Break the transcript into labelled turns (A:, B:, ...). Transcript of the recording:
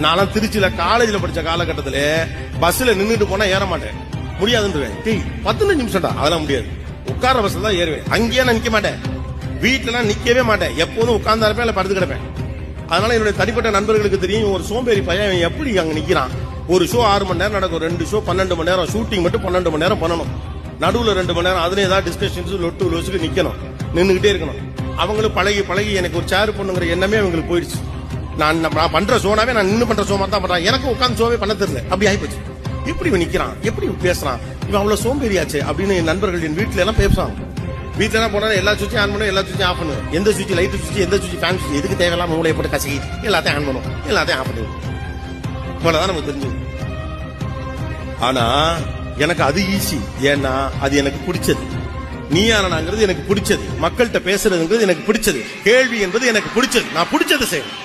A: நான் திருச்சியில காலேஜ்ல படிச்ச காலகட்டத்துல பஸ்ல நின்னுட்டு போனா ஏற மாட்டேன், முடியாதுன்றேன். 15 நிமிஷம்டா, அதெல்லாம் முடியாது. உட்கார பஸ்ல தான் ஏறுவேன். அங்கேயே நான் நிக்க மாட்டேன், வீட்டுல நிக்கவே மாட்டேன். எப்போதும் உட்கார்ந்தா இருப்பேன், இல்ல படுத்து கிடப்பேன். அதனால என்னுடைய தனிப்பட்ட நண்பர்களுக்கு தெரியும், ஒரு சோம்பேறி பையன் எப்படி அங்க நிக்கிறான். ஒரு ஷோ 6 மணி நேரம் நடக்கும், 2 ஷோ 12 மணி நேரம், ஷூட்டிங் மட்டும் 12 மணி நேரம் பண்ணணும். நடுவுல 2 மணி நேரம் அதுல ஏதாவது டிஸ்கஷன்ஸ் லொட்டு லோசுக்கு நிக்கணும், நின்னுகிட்டே இருக்கணும். அவங்களுக்கு பழகி பழகி எனக்கு ஒரு சேர் பண்ணுங்கிற எண்ணமே அவங்களுக்கு போயிடுச்சு. நான் பண்ற ஷோனாவே நான் நின்று பண்ற ஷோ மாதிரி தான் பண்றேன். எனக்கு உட்காந்து ஷோவே பண்ண தெரியல, அப்படி ஆயிப்போச்சு. எப்படி இவன் நிக்கிறான், எப்படி பேசுறான், இவன் அவ்வளவு சோம்பேறியாச்சு அப்படின்னு என் நண்பர்கள் என் வீட்டுல எல்லாம் பேசுவாங்க. வீட்டுல எல்லாம் போனா எல்லா சுவிட்சும் ஆன் பண்ணும், எல்லா சுவிட்சும் ஆஃப் பண்ணும். எந்த சுவிட்ச் லைட் சுவிட்ச், எந்த சுவிட்ச் ஃபேன் சுவிட்ச், எதுக்கு தேவையில்லாம மூளையை போட்டு கசக்கி எல்லாத்தையும் ஆன் பண்ணும், எல்லாத்தையும் ஆஃப் பண்ணுவோம். இவ்வளவுதான் நமக்கு தெரிஞ்சது. ஆனா எனக்கு அது ஈஸி, ஏன்னா அது எனக்கு பிடிச்சது. நீயானாங்கிறது எனக்கு பிடிச்சது, மக்கள்கிட்ட பேசுறதுங்கிறது எனக்கு பிடிச்சது, கேள்வி என்பது எனக்கு பிடிச்சது. நான் பிடிச்சதை செய்வேன்.